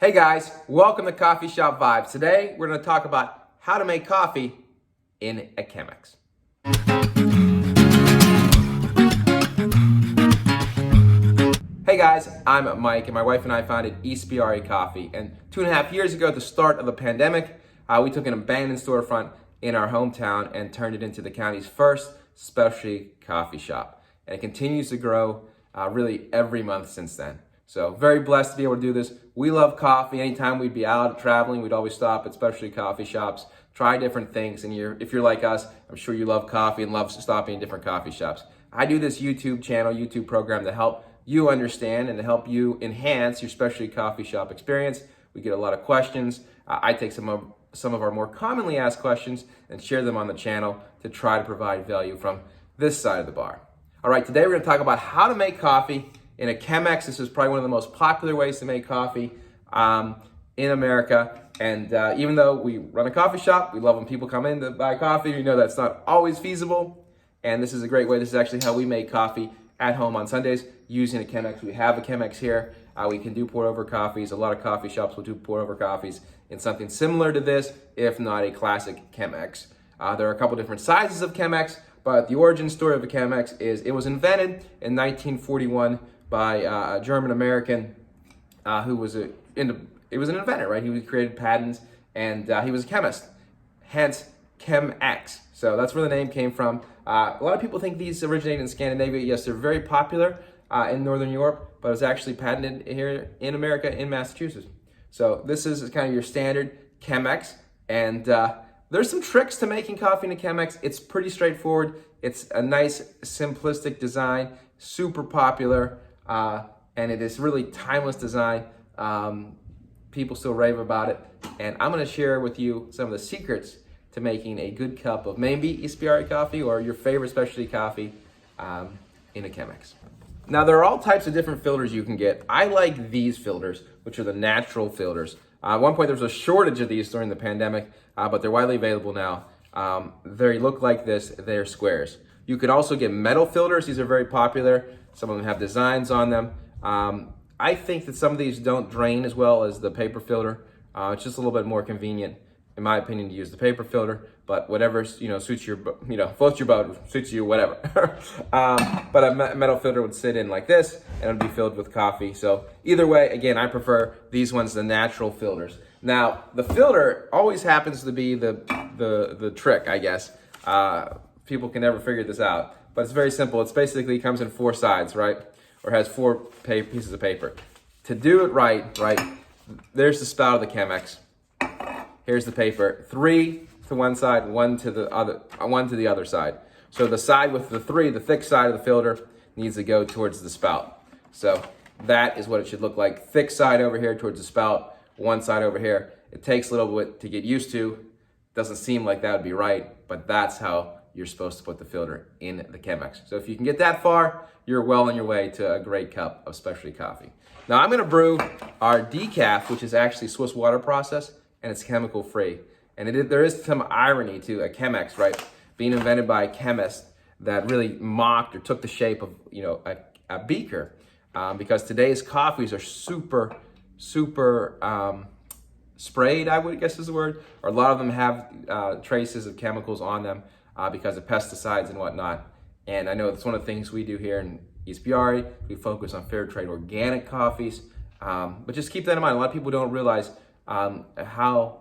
Hey guys, welcome to CoffeeShop Vibes. Today we're going to talk about how to make coffee in a Chemex. Hey guys, I'm Mike and my wife and I founded Ispirare Coffee. And 2.5 years ago at the start of the pandemic, we took an abandoned storefront in our hometown and turned it into the county's first specialty coffee shop. And it continues to grow really every month since then. So very blessed to be able to do this. We love coffee. Anytime we'd be out traveling, we'd always stop at specialty coffee shops, try different things. And if you're like us, I'm sure you love coffee and love stopping in different coffee shops. I do this YouTube channel, YouTube program to help you understand and to help you enhance your specialty coffee shop experience. We get a lot of questions. I take some of our more commonly asked questions and share them on the channel to try to provide value from this side of the bar. All right, today we're going to talk about how to make coffee in a Chemex. This is probably one of the most popular ways to make coffee in America. And even though we run a coffee shop, we love when people come in to buy coffee. We know that's not always feasible. And this is a great way. This is actually how we make coffee at home on Sundays using a Chemex. We have a Chemex here. We can do pour-over coffees. A lot of coffee shops will do pour-over coffees in something similar to this, if not a classic Chemex. There are a couple different sizes of Chemex, but the origin story of a Chemex is it was invented in 1941 by a German American who was an inventor, right? He created patents and he was a chemist, hence Chemex. So that's where the name came from. A lot of people think these originated in Scandinavia. Yes, they're very popular in Northern Europe, but it was actually patented here in America, in Massachusetts. So this is kind of your standard Chemex, and there's some tricks to making coffee in a Chemex. It's pretty straightforward. It's a nice, simplistic design, super popular. And it is really timeless design. People still rave about it. And I'm gonna share with you some of the secrets to making a good cup of maybe Ispirare coffee or your favorite specialty coffee in a Chemex. Now there are all types of different filters you can get. I like these filters, which are the natural filters. At one point there was a shortage of these during the pandemic, but they're widely available now. They look like this, they're squares. You could also get metal filters. These are very popular. Some of them have designs on them. I think that some of these don't drain as well as the paper filter. It's just a little bit more convenient, in my opinion, to use the paper filter. But whatever suits your, floats your boat, suits you, whatever. But a metal filter would sit in like this, and it'd be filled with coffee. So either way, again, I prefer these ones, the natural filters. Now the filter always happens to be the trick, I guess. People can never figure this out. But it's very simple. It's basically comes in 4 sides, right? Or has 4 pieces of paper. To do it right, there's the spout of the Chemex. Here's the paper. 3 to one side, 1 to the other side. So the side with the 3, the thick side of the filter, needs to go towards the spout. So that is what it should look like. Thick side over here towards the spout, one side over here. It takes a little bit to get used to. Doesn't seem like that would be right, but that's how you're supposed to put the filter in the Chemex. So if you can get that far, you're well on your way to a great cup of specialty coffee. Now I'm gonna brew our decaf, which is actually Swiss water process, and it's chemical free. And there is some irony to a Chemex, right? Being invented by a chemist that really mocked or took the shape of a beaker, because today's coffees are super sprayed, I would guess is the word, or a lot of them have traces of chemicals on them. Because of pesticides and whatnot. And I know that's one of the things we do here in Ispirare. We focus on fair trade organic coffees. But just keep that in mind. A lot of people don't realize how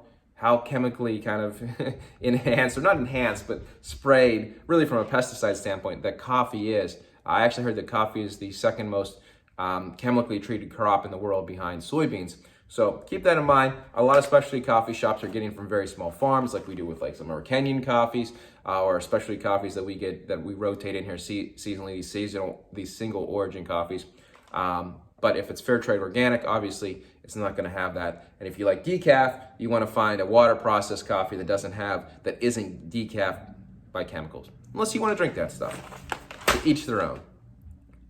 chemically kind of enhanced, or not enhanced, but sprayed, really from a pesticide standpoint, that coffee is. I actually heard that coffee is the second most chemically treated crop in the world behind soybeans. So keep that in mind. A lot of specialty coffee shops are getting from very small farms, like we do with like some of our Kenyan coffees, or specialty coffees that we rotate in here seasonally, these single origin coffees. But if it's fair trade organic, obviously it's not going to have that. And if you like decaf, you want to find a water processed coffee that isn't decaf by chemicals, unless you want to drink that stuff. To each their own.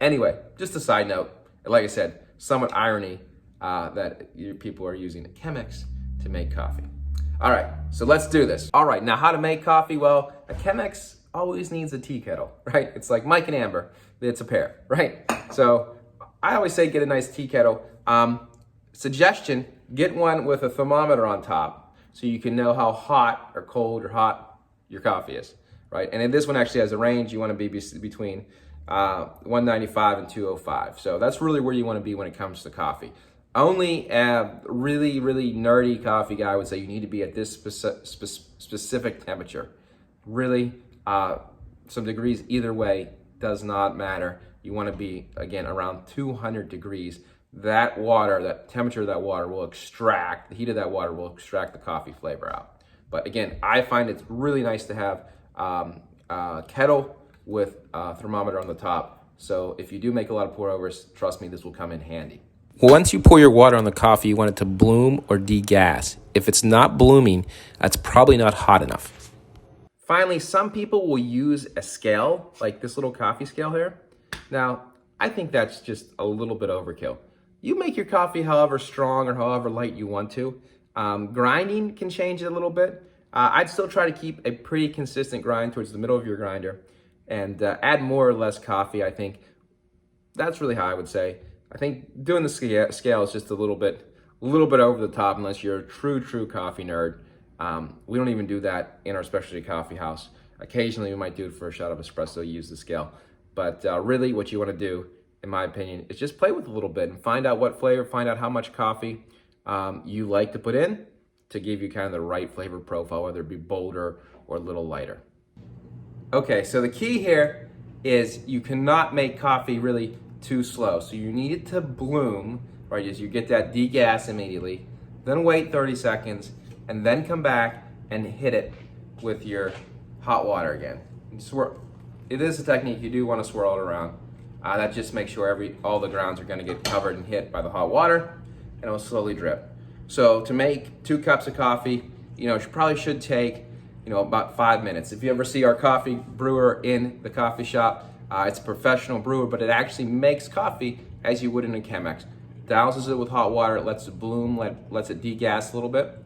Anyway, just a side note. Like I said, somewhat irony. That your people are using a Chemex to make coffee. All right, so let's do this. All right, now how to make coffee? Well, a Chemex always needs a tea kettle, right? It's like Mike and Amber, it's a pair, right? So I always say get a nice tea kettle. Suggestion, get one with a thermometer on top so you can know how hot or cold or hot your coffee is, right? And this one actually has a range. You want to be between 195 and 205. So that's really where you want to be when it comes to coffee. Only a really, really nerdy coffee guy would say you need to be at this specific temperature. Really, some degrees either way does not matter. You want to be, again, around 200 degrees. That water, that temperature of that water will extract, the heat of that water will extract the coffee flavor out. But again, I find it's really nice to have a kettle with a thermometer on the top. So if you do make a lot of pour overs, trust me, this will come in handy. Once you pour your water on the coffee, you want it to bloom or degas. If it's not blooming, that's probably not hot enough. Finally, some people will use a scale, like this little coffee scale here. Now, I think that's just a little bit overkill. You make your coffee however strong or however light you want to. Grinding can change it a little bit. I'd still try to keep a pretty consistent grind towards the middle of your grinder and add more or less coffee. I think that's really how I would say. I think doing the scale is just a little bit over the top unless you're a true coffee nerd. We don't even do that in our specialty coffee house. Occasionally we might do it for a shot of espresso, use the scale. But really what you want to do, in my opinion, is just play with it a little bit and find out what flavor, find out how much coffee you like to put in to give you kind of the right flavor profile, whether it be bolder or a little lighter. Okay, so the key here is you cannot make coffee really too slow. So you need it to bloom, right, as you get that degas immediately, then wait 30 seconds, and then come back and hit it with your hot water again. And swirl. It is a technique, you do want to swirl it around. That just makes sure all the grounds are going to get covered and hit by the hot water, and it will slowly drip. So to make 2 cups of coffee, it probably should take, about 5 minutes. If you ever see our coffee brewer in the coffee shop, it's a professional brewer, but it actually makes coffee as you would in a Chemex. Douses it with hot water, it lets it bloom, lets it degas a little bit,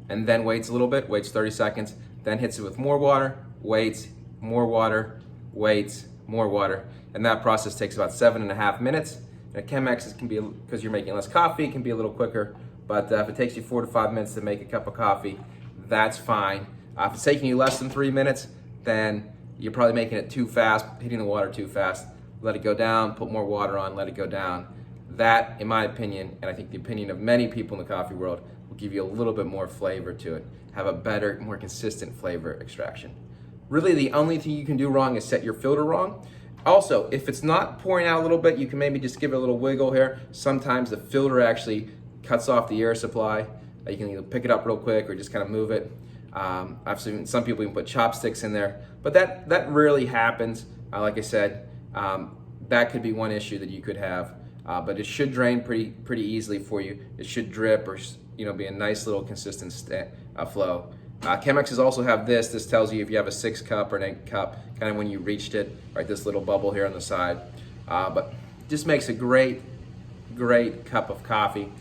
and then waits a little bit, waits 30 seconds, then hits it with more water, waits, more water, waits, more water. And that process takes about 7.5 minutes. And a Chemex can be, because you're making less coffee, it can be a little quicker. But if it takes you 4 to 5 minutes to make a cup of coffee, that's fine. If it's taking you less than 3 minutes, then you're probably making it too fast, hitting the water too fast. Let it go down, put more water on, let it go down. That, in my opinion, and I think the opinion of many people in the coffee world, will give you a little bit more flavor to it. Have a better, more consistent flavor extraction. Really, the only thing you can do wrong is set your filter wrong. Also, if it's not pouring out a little bit, you can maybe just give it a little wiggle here. Sometimes the filter actually cuts off the air supply. You can either pick it up real quick or just kind of move it. I've seen some people even put chopsticks in there, but that rarely happens. Like I said, that could be one issue that you could have, but it should drain pretty easily for you. It should drip or be a nice little consistent flow. Chemexes also have this. This tells you if you have a 6 cup or an 8 cup, kind of when you reached it, right? This little bubble here on the side. But just makes a great cup of coffee.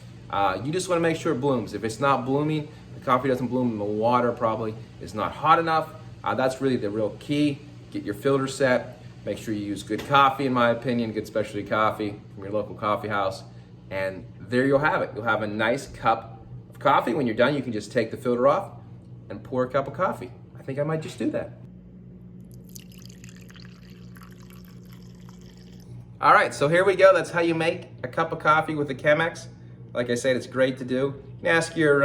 You just want to make sure it blooms. If it's not blooming, the coffee doesn't bloom, the water probably is not hot enough. That's really the real key. Get your filter set. Make sure you use good coffee, in my opinion, good specialty coffee from your local coffee house. And there you'll have it. You'll have a nice cup of coffee. When you're done, you can just take the filter off and pour a cup of coffee. I think I might just do that. All right, so here we go. That's how you make a cup of coffee with a Chemex. Like I said, it's great to do. You can ask your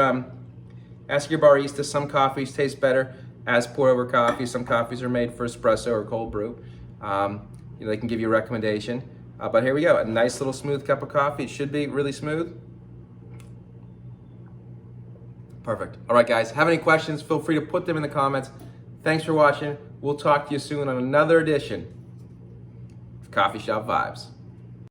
barista. Some coffees taste better as pour over coffee. Some coffees are made for espresso or cold brew. They can give you a recommendation. But here we go, a nice little smooth cup of coffee. It should be really smooth. Perfect. All right, guys, have any questions, feel free to put them in the comments. Thanks for watching. We'll talk to you soon on another edition of Coffee Shop Vibes.